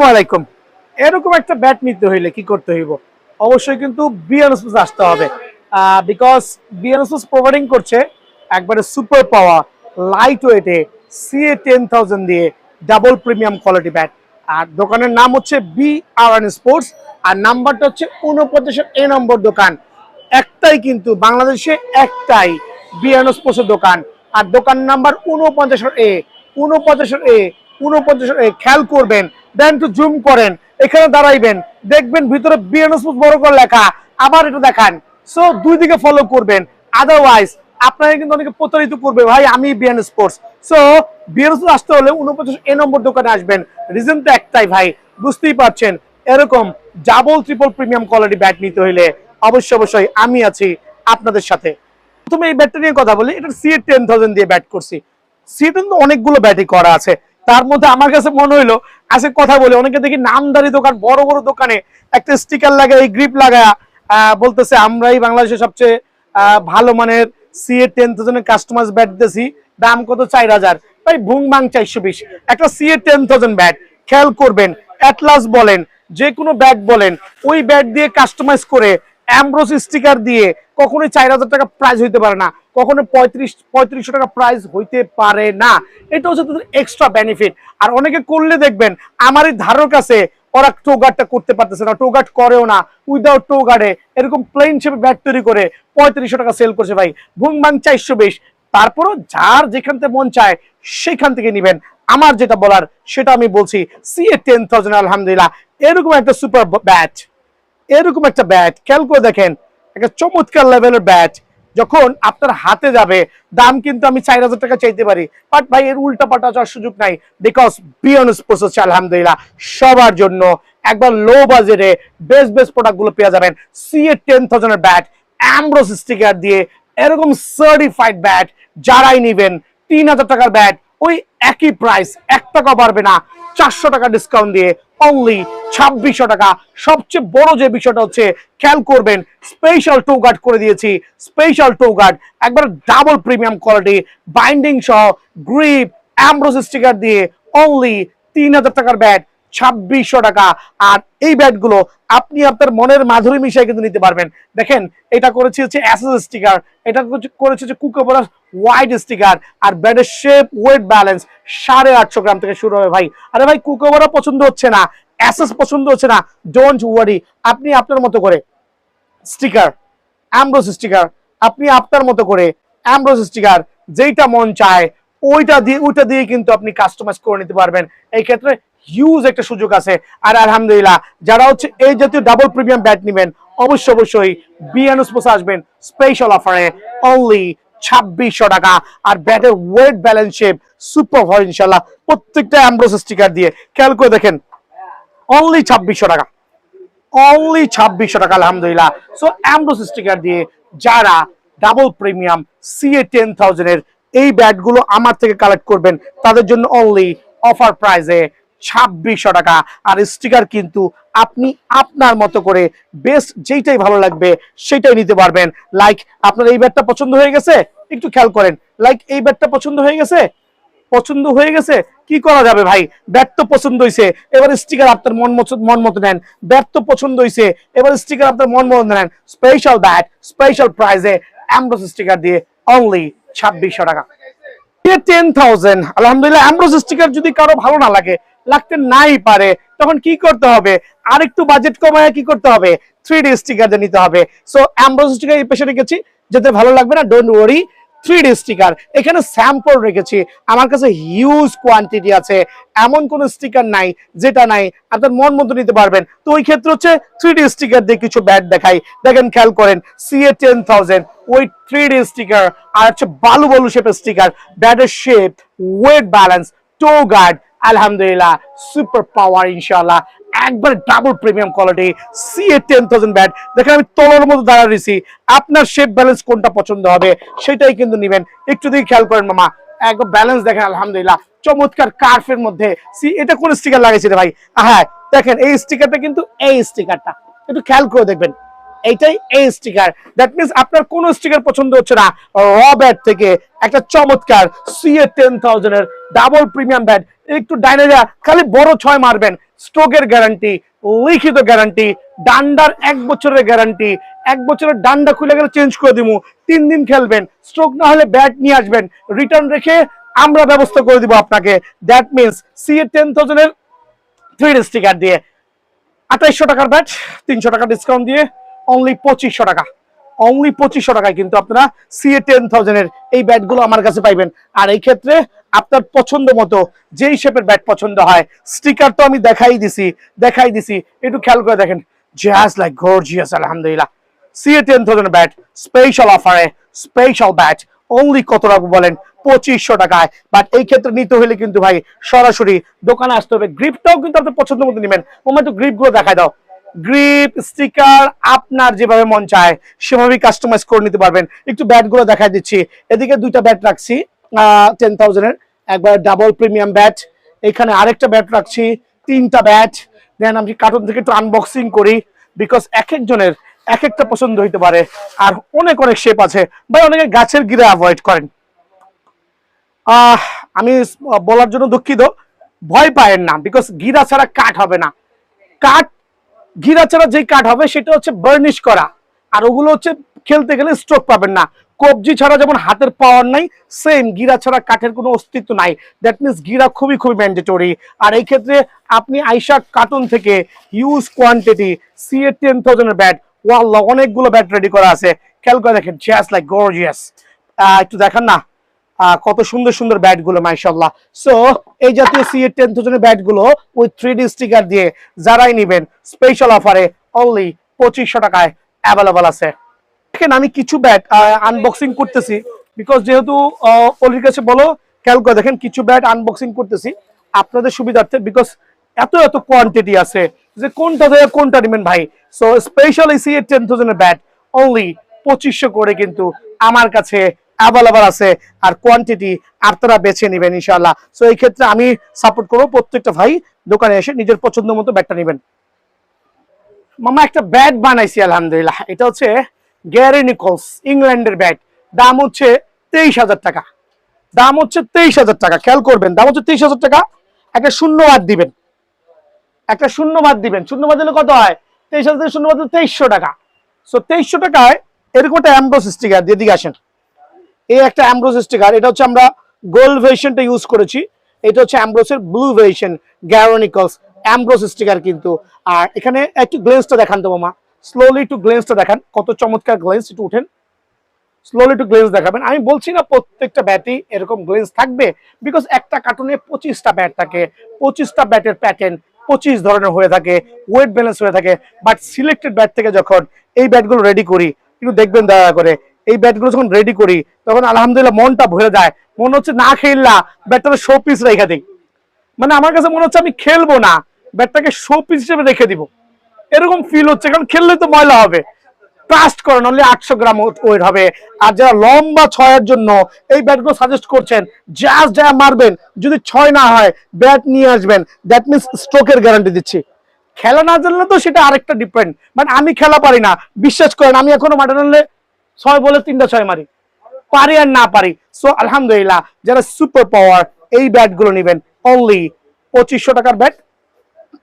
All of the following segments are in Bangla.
আসসালামু আলাইকুম। এরকম একটা ব্যাট নিতে হইলে কি করতে হইব? অবশ্যই কিন্তু বিএন স্পোর্টস আসতে হবে। বিকজ বিএন স্পোর্টস প্রোভাইডিং করছে একবারে সুপার পাওয়ার লাইট ওয়েটে CA 10,000 দিয়ে ডাবল প্রিমিয়াম কোয়ালিটি ব্যাট। আর দোকানের নাম হচ্ছে BRN স্পোর্টস, আর নাম্বারটা হচ্ছে 49 নম্বর দোকান। একটাই কিন্তু বাংলাদেশে একটাই বিএন স্পোর্টসের দোকান, আর দোকান নাম্বার 49 খেয়াল করবেন, দেন একটু জুম করেন, এখানে দাঁড়াইবেন, দেখবেন ভিতরে বিএন স্পোর্টস বড় করে লেখা, আবার এটা দেখান। সো দুই দিকে ফলো করবেন, আদারওয়াইজ আপনাকে কিন্তু অনেকে প্রতারিত করবে, ভাই আমি BN sports. So BN sports আসতে হলে 49 নম্বর দোকানে আসবেন। রিজন তো একটাই ভাই, বুঝতেই পারছেন। এরকম double triple premium quality bat নিতে হইলে অবশ্যই আমি আছি আপনাদের সাথে। প্রথমে এই ব্যাটটা নিয়ে কথা বলি। এটা CA 10,000 দিয়ে ব্যাট করছি। CA 10 তো অনেকগুলো ব্যাটই করা আছে, তার মধ্যে আমার কাছে মনে হইলো আজকে কথা বলে, অনেকে দেখি নামদারি দোকান, বড় বড় দোকানে একটা স্টিকার লাগায়, গ্রিপ লাগায় বলতেছে আমরাই বাংলাদেশের সবচেয়ে ভালো মানের CA 10,000 কাস্টমাইজ ব্যাট দিতেছি, দাম কত 4,000। ভাই ভুং ভাং 420 একটা CA 10,000 ব্যাট। খেয়াল করবেন, অ্যাটলাস বলেন, যে কোনো ব্যাট বলেন, ওই ব্যাট দিয়ে কাস্টমাইজ করে অ্যামব্রোস স্টিকার দিয়ে কখনোই 4,000 টাকা প্রাইস হইতে পারে না, কখনো 3500 টাকা প্রাইস হইতে পারে না। এটা হচ্ছে তাদের এক্সট্রা বেনিফিট। আর অনেকে করলে দেখবেন আমার এই ধারক কাছে ওরা টোগার্ডটা করতে পারতেছে না, টোগার্ড করেও না, উইদাউট টোগার্ডে এরকম প্লেন শেপে ব্যাট তৈরি করে 3500 টাকা সেল করছে। ভাই ভুং ভাং 420। তারপরও যার যেখান থেকে মন চায় সেখান থেকে নিবেন। আমার যেটা বলার সেটা আমি বলছি, CA 10,000 আলহামদুলিল্লাহ এরকম একটা সুপার ব্যাট, এরকম একটা ব্যাট খেয়াল করে দেখেন, একটা চমৎকার লেভেলের ব্যাট যখন আপনার হাতে যাবে, দাম কিন্তু আমি 4,000 টাকা চাইতে পারি, বাট ভাই এর উল্টা পাল্টা যাওয়ার সুযোগ নাই। বিকজ বিয়ন স্পোর্টস হচ্ছে আলহামদুলিল্লাহ সবার জন্য একবার লো বাজেটে বেস্ট প্রোডাক্ট গুলো পেয়ে যাবেন। CA 10,000 এর ব্যাট অ্যামব্রোস স্টিকার দিয়ে, এরকম সার্টিফাইড ব্যাট যারাই নিবেন, 3,000 টাকার ব্যাট ওই একই প্রাইস, 1 টাকা বাড়বে না, 400 টাকা ডিসকাউন্ট দিয়ে অনলি 2,600 টাকা। সবচেয়ে বড় যে বিষয়টা হচ্ছে, খেয়াল করবেন, স্পেশাল টো গার্ড করে দিয়েছি। স্পেশাল টো গার্ড একবার ডাবল প্রিমিয়াম কোয়ালিটি, বাইন্ডিং সহ, গ্রিপ, অ্যামব্রোস স্টিকার দিয়ে অনলি 3,000 টাকার ব্যাট 2,600 টাকা। আর এই ব্যাটগুলো আপনি আপনার মনের মাধুরী মিশাই কিন্তু নিতে পারবেন। দেখেন, এটা করেছি হচ্ছে অ্যাসেস স্টিকার, এটা করেছি হচ্ছে কুকাবোরা ওয়াইড স্টিকার, আর ব্যাটের শেপ ওয়েট ব্যালেন্স 850 গ্রাম থেকে শুরু হবে। ভাই আরে ভাই কুকাবোরা পছন্দ হচ্ছে না, অ্যাসেস পছন্দ হচ্ছে না, ডোন্ট ওয়ারি, আপনি আপনার মতো করে স্টিকার, অ্যামব্রোস স্টিকার, আপনি আপনার মতো করে অ্যামব্রোস স্টিকার যেইটা মন চায় ওইটা দিয়ে কিন্তু আপনি কাস্টমাইজ করে নিতে পারবেন। এই ক্ষেত্রে হিউজ একটা সুযোগ আছে। আর আলহামদুলিল্লাহ যারা হচ্ছে এই জাতীয় ডাবল প্রিমিয়াম ব্যাট নেবেন, অবশ্যই বিএন স্পোর্টস আসবেন স্পেশাল অফারে অনলি 2,600 টাকা। আর ব্যাটের ওয়েট ব্যালেন্স শেপ সুপার হয় ইনশাল্লাহ, প্রত্যেকটা অ্যামব্রোস স্টিকার দিয়ে। খেয়াল করে দেখেন, অনলি 2,600 টাকা, অনলি 2,600 টাকা আলহামদুলিল্লাহ। সো অ্যামব্রোস স্টিকার দিয়ে যারা ডাবল প্রিমিয়াম CA 10,000 এর এই ব্যাটগুলো আমার থেকে কালেক্ট করবেন, তাদের জন্য অনলি অফার প্রাইসে 2,600 টাকা। আর স্টিকার কিন্তু আপনি আপনার মতো করে বেস্ট যেইটাই ভালো লাগবে সেটাই নিতে পারবেন। লাইক আপনার এই ব্যাটটা পছন্দ হয়ে গেছে, একটু খেয়াল করেন, লাইক এই ব্যাটটা পছন্দ হয়ে গেছে, কি করা যাবে ভাই, ব্যাট তো পছন্দ হয়েছে, এবার স্টিকার আপনার মন মতো নেন। ব্যাট তো পছন্দ হয়েছে, এবার স্টিকার আপনার মন মতো নেন। স্পেশাল ব্যাট স্পেশাল প্রাইজে অ্যামব্রোস স্টিকার দিয়ে অনলি 2,600 টাকা। 10,000 আলহামদুলিল্লাহ। অ্যামব্রোস স্টিকার যদি কারো ভালো না লাগে, লাগতে নাই পারে, তখন কি করতে হবে, আরেকটু বাজেট কমায় কি করতে হবে, 3D স্টিকার দিয়ে নিতে হবে। সো অ্যামব্রোস স্টিকার এই পেশে রেখেছি, যেতে ভালো লাগবে না ডোন্ট ওয়ারি, 3D স্টিকার এখানে স্যাম্পল রেখেছি, আমার কাছে হিউজ কোয়ান্টিটি আছে, এমন কোন স্টিকার নাই যেটা নাই, আপনার মন মতো নিতে পারবেন। তো ওই ক্ষেত্রে হচ্ছে 3D স্টিকার দিয়ে কিছু ব্যাট দেখাই। দেখেন, খেয়াল করেন, CA 10,000 ওই 3D স্টিকার, আর হচ্ছে বালু বালু শেপের স্টিকার, ব্যাটের শেপ, ওয়েট ব্যালেন্স, টো গার্ড, আলহামদুলিল্লাহ সুপার পাওয়ার ইনশাআল্লাহ একবার double premium quality CA 10,000 bat. দেখেন আমি তলার মতো দাঁড়া রয়েছি, আপনার শেপ ব্যালেন্স কোনটা পছন্দ হবে সেটাই কিন্তু নিবেন। একটু দিকে খেয়াল করেন মামা, একবার ব্যালেন্স দেখেন আলহামদুলিল্লাহ চমৎকার কার্ফের মধ্যে। এটা কোন স্টিকার লাগাইছে রে ভাই? হ্যাঁ দেখেন এই স্টিকারটা কিন্তু এই স্টিকারটা একটু খেয়াল করে দেখবেন, এইটাই এই স্টিকার। দ্যাট মিনস আপনার কোন স্টিকার পছন্দ হচ্ছে না, র ব্যাট থেকে একটা চমৎকার CA-10000 এর ডাবল প্রিমিয়াম ব্যাট, একটু ডাইনাজা খালি বড় 6 মারবেন, স্ট্রোকের গ্যারান্টি, লিখিত গ্যারান্টি, ডান্ডার 1 বছরের গ্যারান্টি, 1 বছরের ডান্ডা খুলে গেলে চেঞ্জ করে দিব, 3 দিন খেলবেন, স্ট্রোক না হলে ব্যাট নিয়ে আসবেন, রিটার্ন রেখে আমরা ব্যবস্থা করে দিব আপনাকে। দ্যাট মিনস CA-10000 এর 3D স্টিকার দিয়ে 2800 টাকার ব্যাট, 300 টাকা ডিসকাউন্ট দিয়ে অনলি 2500 টাকা, অনলি 2500 টাকায় কিন্তু আপনারা CA-10000 এর এই ব্যাটগুলো আমার কাছে পাইবেন। আর এই ক্ষেত্রে আপনার পছন্দ মতো যেই শেপের ব্যাট পছন্দ হয়, স্টিকার তো আমি দেখাই দিছি, একটু খেয়াল করে দেখেন, জাস্ট লাইক গর্জিয়াস। আলহামদুলিল্লাহ, CA-10000 ব্যাট স্পেশাল অফারে, স্পেশাল ব্যাট অনলি কত রাখবো বলেন, 2500 টাকায়। বাট এই ক্ষেত্রে নিতে হলে কিন্তু ভাই সরাসরি দোকানে আসতে হবে। গ্রিপটাও কিন্তু আপনার পছন্দ মতো নেবেন। একটু গ্রিপ গুলো দেখায় দাও। গ্রিপ স্টিকার আপনার যেভাবে মন চায় সেভাবেই কাস্টমাইজ করে নিতে পারবেন। একটু ব্যাট গুলো দেখাই দিচ্ছি। এদিকে দুইটা ব্যাট রাখছি 10,000 এর, একবার ডাবল প্রিমিয়াম ব্যাট, এখানে আরেকটা ব্যাট রাখছি, 3টা ব্যাট। দেন আমি কার্টুন থেকে একটু আনবক্সিং করি, বিকজ এক একজনের এক একটা পছন্দ হইতে পারে, আর অনেক অনেক শেপ আছে ভাই। অনেকে গাছের গিরা অ্যাভয়েড করেন, আমি বলার জন্য দুঃখিত, ভয় পায়েন না, বিকজ গিরা ছাড়া কাঠ হবে না। কাঠ গিরা ছাড়া যে কাঠ হবে সেটা হচ্ছে বার্নিশ করা, আর ওগুলো হচ্ছে খেলতে গেলে স্ট্রোক পাবেন না। কবজি ছাড়া যেমন হাতের পাওয়ার নাই, সেম গিরা ছাড়া কাঠের কোনো অস্তিত্ব নাই। দ্যাট মিনস গিরা খুবই খুবই ম্যান্ডেটরি। আর এই ক্ষেত্রে আপনি আইসা কার্টুন থেকে হিউজ কোয়ান্টিটি CA-10000 এর ব্যাট, ওয়াল্লাহ অনেকগুলো ব্যাট রেডি করা আছে, খেয়াল করে দেখেন, জাস্ট লাইক গর্জিয়াস। একটু দেখেন না কত সুন্দর সুন্দর ব্যাট গুলো, মাশাআল্লাহ। সো এই জাতীয় CA-10000 এর ব্যাট গুলো ওই 3D স্টিকার দিয়ে যারাই নেবেন স্পেশাল অফারে অনলি 2500 টাকায় অ্যাভেলেবল আছে। দেখেন আমি কিছু ব্যাট আনবক্সিং করতেছি, বিকজ যেহেতু ওলির কাছে বলো, খেয়াল করে দেখেন কিছু ব্যাট আনবক্সিং করতেছি আপনাদের সুবিধার্থে, বিকজ এত এত কোয়ান্টিটি আছে যে কোনটা থেকে কোনটা নেবেন ভাই। সো স্পেশাল CA-10000 এর ব্যাট অনলি 2500 করে কিন্তু আমার কাছে অ্যাভেলেবল আছে, আর কোয়ান্টিটি আপনারা বেছে নেবেন ইনশাআল্লাহ। সো এই ক্ষেত্রে আমি সাপোর্ট করবো প্রত্যেকটা ভাই দোকানে এসে নিজের পছন্দ মতো ব্যাটটা নেবেন। মামা একটা ব্যাট বানাইছি আলহামদুলিল্লাহ, এটা হচ্ছে গ্যারি নিকোলস ইংল্যান্ডের ব্যাট, দাম হচ্ছে 23,000 টাকা, দাম হচ্ছে 23,000 টাকা। খেয়াল করবেন, দাম হচ্ছে 23,000 টাকা। একটা শূন্য বাদ দিবেন, একটা শূন্য বাদ দিবেন, শূন্য বাদ দিলে কত হয়, 23,000 থেকে শূন্য বাদ দিলে 2300 টাকা। সো 2300 টাকায় এরকম একটা অ্যামব্রোস স্টিকার দিয়ে, দিকে আসেন, এই একটা অ্যামব্রোস স্টিকার, এটা হচ্ছে আমরা গোল্ড ভার্সনটা ইউজ করেছি, এটা হচ্ছে অ্যামব্রোসের blue version, Gary Nicholls Ambrose sticker কিন্তু। আর এখানে একটু গ্লেন্সটা দেখান তো মামা, স্লোলি একটু গ্লেন্সটা দেখান, কত চমৎকার গ্লেন্স, একটু উঠেন, স্লোলি একটু গ্লেন্স দেখাবেন। আমি বলছি না প্রত্যেকটা ব্যাটই এরকম গ্লেন্স থাকবে, বিকজ একটা কার্টুনে 25টা ব্যাট থাকে, 25টা ব্যাটের প্যাটার্ন 25 ধরনের হয়ে থাকে, ওয়েট ব্যালেন্স হয়ে থাকে। বাট সিলেক্টেড ব্যাট থেকে যখন এই ব্যাটগুলো রেডি করি, একটু দেখবেন দয়া করে, এই ব্যাটগুলো যখন রেডি করি তখন আলহামদুলিল্লাহ মনটা ভরে যায়, মনে হচ্ছে না খেললা ব্যাটটা শো পিস রেখে দিই, মানে আমার কাছে মনে হচ্ছে আমি খেলবো না, ব্যাটটাকে শো পিস হিসেবে রেখে দিব, এরকম ফিল হচ্ছে, কারণ খেললে তো ময়লা হবে। ট্রাস্ট করেন, অনলি 800 গ্রাম ওয়েট হবে। আর যারা লম্বা 6-এর জন্য এই ব্যাটগুলো সাজেস্ট করছেন, জাস্ট যা মারবেন, যদি 6 না হয় ব্যাট নিয়ে আসবেন, দ্যাট মিনস স্ট্রোকের গ্যারান্টি দিচ্ছি। খেলা না জানলে তো সেটা আরেকটা ডিপেন্ড, বাট আমি খেলা পারি না, বিশ্বাস করেন, আমি এখনো মাঠে নামলে 6 বলে 3টা 6 মারি, পারি আর না পারি। সো আলহামদুলিল্লাহ, যারা সুপার পাওয়ার এই ব্যাটগুলো নেবেন অনলি 2500 টাকার ব্যাট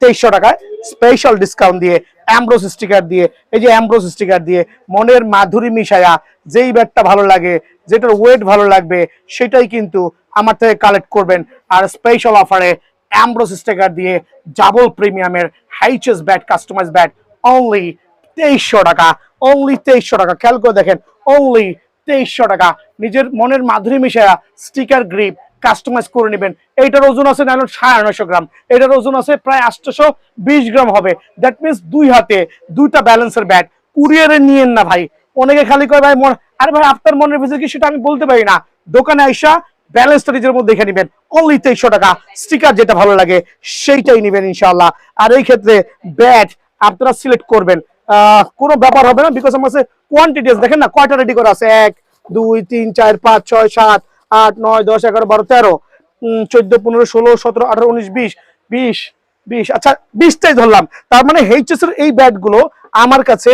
2300 টাকায় স্পেশাল ডিসকাউন্ট দিয়ে, অ্যামব্রোস স্টিকার দিয়ে, এই যে অ্যামব্রোস স্টিকার দিয়ে মনের মাধুরী মিশায়া যেই ব্যাটটা ভালো লাগে, যেটার ওয়েট ভালো লাগবে সেটাই কিন্তু আমার থেকে কালেক্ট করবেন। আর স্পেশাল অফারে অ্যামব্রোস স্টিকার দিয়ে ডাবল প্রিমিয়ামের হাইচেস ব্যাট, কাস্টমাইজ ব্যাট অনলি 2300 টাকা, অনলি 2300 টাকা। খেয়াল করে দেখেন, অনলি 2300 টাকা, নিজের মনের মাধুরী মিশায়া স্টিকার গ্রিপ কাস্টমাইজ করে নেবেন। এইটার ওজন আছে 950 গ্রাম, এটার ওজন আছে প্রায় 820 গ্রাম হবে। দ্যাট মিনস 2 হাতে 2টা ব্যালেন্সের ব্যাট। কুরিয়ারে নিয়েন না ভাই, অনেকে খালি কয় ভাই আরে ভাই আপনার মনের ভিতরে কি সেটা আমি বলতে পারি না, দোকানে আইসা ব্যালেন্সটা নিজের মধ্যে দেখে নেবেন, অনলি 2300 টাকা। স্টিকার যেটা ভালো লাগে সেইটাই নেবেন ইনশাআল্লাহ। আর এই ক্ষেত্রে ব্যাট আপনারা সিলেক্ট করবেন, কোনো ব্যাপার হবে না, বিকজ আমার কাছে কোয়ান্টিটি দেখেন না কয়টা রেডি করা আছে, 1 2 3 4 5 6 7 8 9 10 11 12 13 14 15 16 17 18 19 20 20 20, আচ্ছা 20টাই ধরলাম। তার মানে এইচএস এর এই ব্যাট গুলো আমার কাছে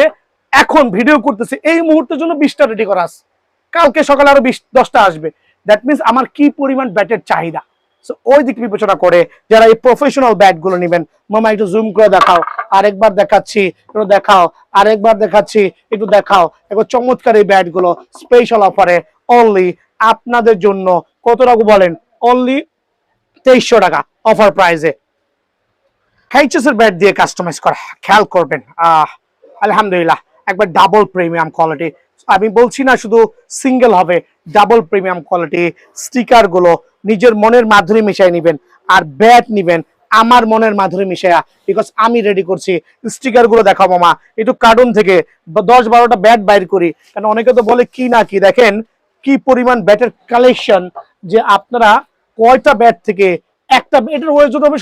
এখন ভিডিও করতেছি এই মুহূর্তের জন্য 20টা রেডি করা আছে, কালকে সকালে আরো 10টা আসবে। দ্যাট মিনস আমার কি পরিমাণ ব্যাটের চাহিদা, সো ওই দিক বিবেচনা করে যারা এই প্রফেশনাল ব্যাট গুলো নেবেন, মামা একটু জুম করে দেখাও, আরেকবার দেখাচ্ছি, একটু দেখাও, আরেকবার দেখাচ্ছি, একটু দেখাও। একবার চমৎকার এই ব্যাট গুলো স্পেশাল অফারে অনলি আপনাদের জন্য কত টাকা বলেন, অনলি 2300 টাকা অফার প্রাইসে এইচএস এর ব্যাট দিয়ে কাস্টমাইজ করা। খেয়াল করবেন, আলহামদুলিল্লাহ একবার ডাবল প্রিমিয়াম কোয়ালিটি। আমি বলছি না শুধু সিঙ্গেল হবে, ডাবল প্রিমিয়াম কোয়ালিটি। স্টিকার গুলো নিজের মনের মাধুরী মিশাই নিবেন, আর ব্যাট নিবেন আমার মনের মাধুরী মিশাইয়া, বিকজ আমি রেডি করছি। স্টিকার গুলো দেখাও মামা, একটু কার্টুন থেকে 10-12টা ব্যাট বাইর করি, কারণ অনেকে তো বলে কি না কি। দেখেন কি পরিমাণ ব্যাটের কালেকশন, যে আপনারা কয়টা ব্যাট থেকে একটা, এটার ওজন হবে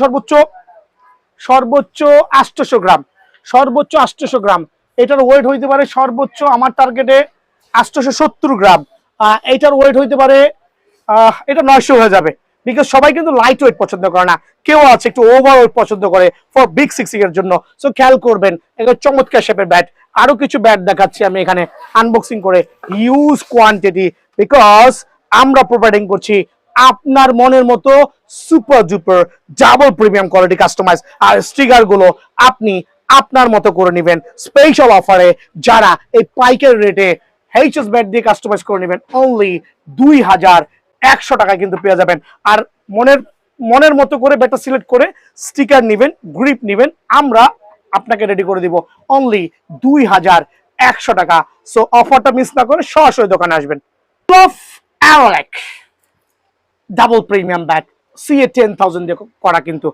সর্বোচ্চ 800 গ্রাম, সর্বোচ্চ 800 গ্রাম। এটার ওয়েট হইতে পারে সর্বোচ্চ আমার টার্গেটে 870 গ্রাম। এটার ওয়েট হইতে পারে এটা 900 হয়ে যাবে, বিকজ সবাই কিন্তু লাইট ওয়েট পছন্দ করে না, কেউ আছে একটু ওভার ওয়েট পছন্দ করে ফর বিগ সিক্সিং এর জন্য। সো খেয়াল করবেন, এটা চমৎকার শেপের ব্যাট। আরো কিছু ব্যাট দেখাচ্ছি আমি এখানে আনবক্সিং করে, হিউজ কোয়ান্টিটি, বিকজ আমরা প্রোভাইডিং করছি আপনার মনের মতো super duper double premium quality customise. আর স্টিকার গুলো আপনি আপনার মতো করে নেবেন স্পেশাল অফারে। যারা এই পাইকারি রেটে এইচএস ব্যাট দিয়ে কাস্টমাইজ করে নেবেন অনলি 2100 টাকায় কিন্তু পেয়ে যাবেন। আর মনের মতো করে ব্যাটটা সিলেক্ট করে স্টিকার নেবেন, গ্রিপ নেবেন, আমরা আপনাকে রেডি করে দিব অনলি 2100 টাকা। সো অফারটা মিস না করে সরাসরি দোকানে আসবেন। অ্যারোলেক ডাবল প্রিমিয়াম ব্যাট CA 10,000 দিয়ে করা, কিন্তু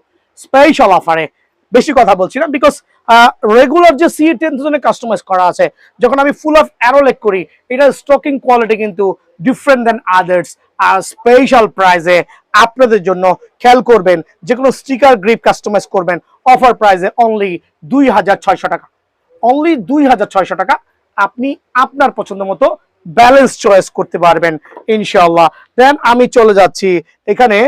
স্পেশাল অফারে। বেশি কথা বলছি না, বিকজ রেগুলার যে CA 10,000 কাস্টমাইজ করা আছে, যখন আমি ফুল অফ অ্যারোলেক করি, এটা স্টকিং কোয়ালিটি কিন্তু ডিফারেন্ট দেন আদার্স। আর স্পেশাল প্রাইসে আপনাদের জন্য খেয়াল করবেন, যে কোনো স্টিকার গ্রিপ কাস্টমাইজ করবেন অফার প্রাইসে অনলি 2600 টাকা, অনলি 2600 টাকা। আপনি আপনার পছন্দ মতো ব্যালেন্স চয়েস করতে পারবেন ইনশাআল্লাহ। দেন আমি চলে যাচ্ছি এখানে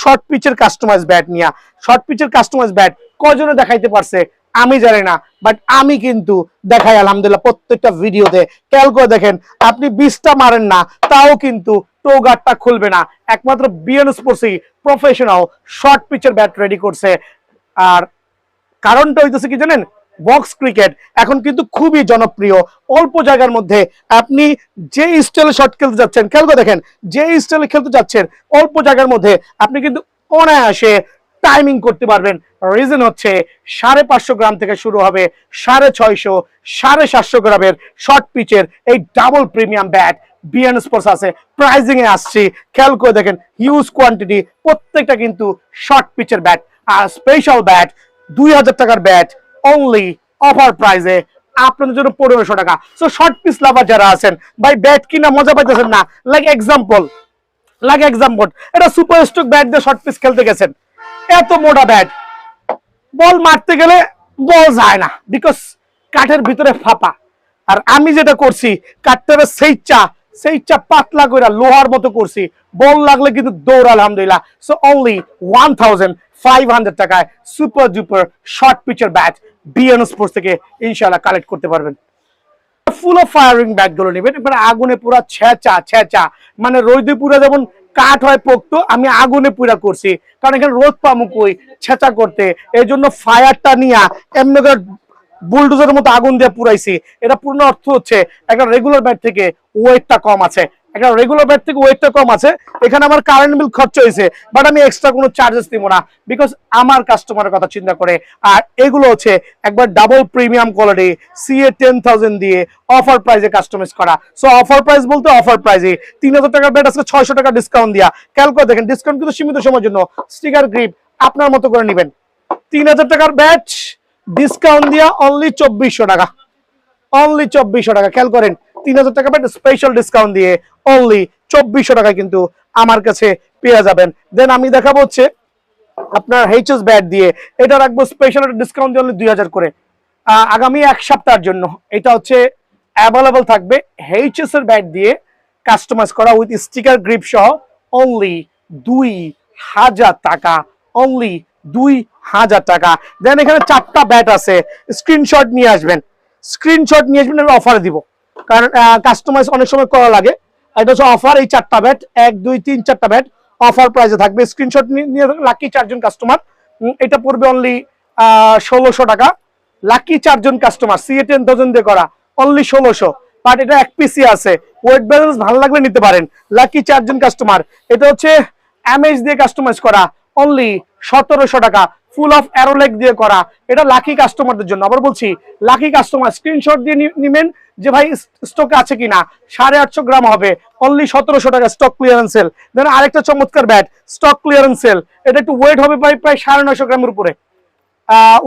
শর্ট পিচের কাস্টমাইজ ব্যাট নিয়ে। শর্ট পিচের কাস্টমাইজ ব্যাট কজনে দেখাইতে পারছে আমি জানি না, বাট আমি কিন্তু দেখাই আলহামদুলিল্লাহ প্রত্যেকটা ভিডিওতে। খেয়াল করে দেখেন, আপনি 20টা মারেন না তাও কিন্তু টো গার্ডটা খুলবে না। একমাত্র বিএন স্পোর্টসই প্রফেশনাল শর্ট পিচের ব্যাট রেডি করছে। আর কারণটা হইতেছে কি জানেন, বক্স ক্রিকেট এখন কিন্তু খুবই জনপ্রিয়। অল্প জায়গার মধ্যে আপনি যে স্টাইলে শট খেলতে যাচ্ছেন, খেয়াল করে দেখেন, যে স্টাইলে খেলতে যাচ্ছেন অল্প জায়গার মধ্যে আপনি কিন্তু অনায়াসে টাইমিং করতে পারবেন। রিজন হচ্ছে 550 গ্রাম থেকে শুরু হবে 650, 750 গ্রামের শর্ট পিচের এই double premium bat BN sports আছে। প্রাইজিং এ আসছি, খেয়াল করে দেখেন, হিউজ কোয়ান্টিটি, প্রত্যেকটা কিন্তু শর্ট পিচের ব্যাট। আর স্পেশাল ব্যাট 2000 টাকার ব্যাট অনলি অফার প্রাইসে আপনাদের জন্য 1500 টাকা। সো শর্ট পিস লাভার যারা আছেন, ভাই ব্যাট কিনা মজা পাইতেছেন না, লাইক এক্সাম্পল এটা সুপার স্টক ব্যাট দিয়ে শর্ট পিস খেলতে গেছেন, এত মোটা ব্যাট, বল মারতে গেলে বল যায় না, বিকজ কাঠের ভিতরে ফাঁপা। আর আমি যেটা করছি, কাঠটারে সেইচা পাতলা করে লোহার মতো করছি, বল লাগলে কিন্তু দৌড় আলহামদুলিল্লাহ। সো অনলি 1500 টাকায় সুপার ডুপার শর্ট পিচের ব্যাট বিএন স্পোর্টস থেকে ইনশাআল্লাহ কালেক্ট করতে পারবেন। ফুল অফ ফায়ারিং ব্যাট গুলো নেবেন, এবারে আগুনে পুরা ছেঁচা, মানে রোদে পুরা যেমন কাঠ হয় পোক্ত, আমি আগুনে পুরা করছি, কারণ এখানে রোদ পামুক ওই ছেঁচা করতে, এই জন্য ফায়ারটা নিয়ে এমনি করে বুলডোজারের মতো আগুন দিয়ে পুরাইছি। এটা পূর্ণ অর্থ হচ্ছে একটা রেগুলার ব্যাট থেকে ওয়েটটা কম আছে, এখানে আমার কারেন্ট বিল খরচ হয়েছে, বাট আমি এক্সট্রা কোনো চার্জেস দিব না, বিকজ আমার কাস্টমারের কথা চিন্তা করে। আর এগুলো হচ্ছে একবার ডাবল প্রিমিয়াম কোয়ালিটি CA 10,000 দিয়ে অফার প্রাইসে কাস্টমাইজ করা। সো অফার প্রাইস বলতে অফার প্রাইসে 3000 টাকার ব্যাট আজকে 600 টাকা ডিসকাউন্ট দিয়া। খেয়াল করে দেখেন, ডিসকাউন্ট কিন্তু সীমিত সময়ের জন্য। স্টিকার গ্রিপ আপনার মতো করে নেবেন, 3000 টাকার ব্যাট ডিসকাউন্ট দিয়া অনলি 2400 টাকা, অনলি 2400 টাকা। খেয়াল করেন, 3000 টাকা ব্যাট স্পেশাল ডিসকাউন্ট দিয়ে অনলি 2400 টাকা কিন্তু আমার কাছে পেয়ে যাবেন। দেন আমি দেখাবো হচ্ছে আপনার এইচএস ব্যাট দিয়ে, এটা রাখবো স্পেশাল ডিসকাউন্ট দিয়ে অনলি 2000 করে আগামী এক সপ্তাহের জন্য। এটা হচ্ছে অ্যাভেলেবল থাকবে এইচএস এর ব্যাট দিয়ে কাস্টমাইজ করা উইথ স্টিকার গ্রিপ সহ অনলি 2000 টাকা, অনলি 2000 টাকা। দেন এখানে 4টা ব্যাট আছে, স্ক্রিনশট নিয়ে আসবেন, স্ক্রিনশট নিয়ে আসবেন, অফারে দিব, কারণ কাস্টমাইজ অনেক সময় করা লাগে। এটা হচ্ছে অফার, এই 4টা ব্যাট 1 2 3 4টা ব্যাট অফার প্রাইসে থাকবে। স্ক্রিনশট নিয়ে লাকি 4 জন কাস্টমার, এটা পড়বে অনলি 1600 টাকা। লাকি 4 জন কাস্টমার, CA 10,000 দিয়ে করা, অনলি 1600। বাট এটা এক পিসি আছে, ওয়েট ব্যালেন্স ভালো লাগলে নিতে পারেন। লাকি 4 জন কাস্টমার, এটা হচ্ছে এমএইচ দিয়ে কাস্টমাইজ করা, অনলি 1700 টাকা। ফুল অফ অ্যারোলেগ দিয়ে করা, এটা লাকি কাস্টমারদের জন্য। আবার বলছি, লাকি কাস্টমার স্ক্রিনশট দিয়ে নিবেন যে ভাই স্টকে আছে কিনা। 850 গ্রাম হবে, অনলি 1700 টাকা স্টক ক্লিয়ারেন্স সেল। দেন আরেকটা চমৎকার ব্যাট, স্টক ক্লিয়ারেন্স সেল, এটা একটু ওয়েট হবে প্রায় 950 গ্রামের উপরে,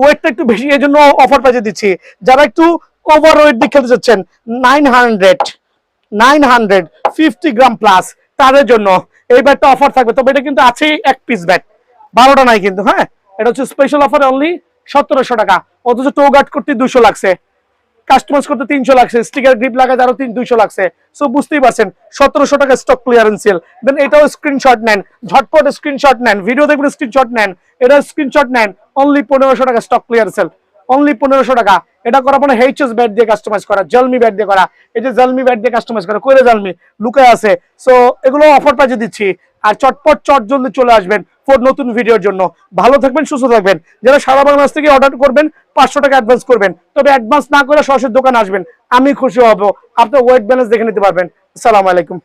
ওয়েটটা একটু বেশি, এই জন্য অফার প্রাইসে দিচ্ছি। যারা একটু ওভার ওয়েট দিয়ে খেলতে চাচ্ছেন, 950 গ্রাম প্লাস, তাদের জন্য এই ব্যাটটা অফার থাকবে। তবে এটা কিন্তু আছেই এক পিস ব্যাট, 12টা নাই কিন্তু। হ্যাঁ, এটা হচ্ছে স্পেশাল অফারে অনলি 1700 টাকা। অথচ টো গার্ড করতে 200 লাগছে, কাস্টমাইজ করতে 300 লাগছে, স্টিকার গ্রিপ লাগাতে আরো 200 লাগছে। সো বুঝতেই পারছেন 1700 টাকা স্টক ক্লিয়ারেন্স সেল। দেন এটাও স্ক্রিনশট নেন, ঝটপট স্ক্রিনশট নেন, ভিডিও দেখবেন স্ক্রিনশট নেন, এটা স্ক্রিনশট নেন, অনলি 1500 টাকা স্টক ক্লিয়ারেন্স সেল, অনলি 1500 টাকা। এটা করা মানে এইচএস ব্যাট দিয়ে কাস্টমাইজ করা, জলমি ব্যাট দিয়ে করা, এই যে জলমি ব্যাট দিয়ে কাস্টমাইজ করা, কইরে জলমি লুকায় আছে। সো এগুলো অফার প্রাইসে দিচ্ছি। আর চটপট জলদি চলে আসবেন ফর নতুন ভিডিওর জন্য। ভালো থাকবেন, সুস্থ থাকবেন। যারা সারা বাংলাদেশ থেকে অর্ডার করবেন 500 টাকা অ্যাডভান্স করবেন, তবে অ্যাডভান্স না করে সরাসরি দোকানে আসবেন, আমি খুশি হব। আপনার ওয়েট ব্যালেন্স দেখে নিতে পারবেন। আসসালামু আলাইকুম।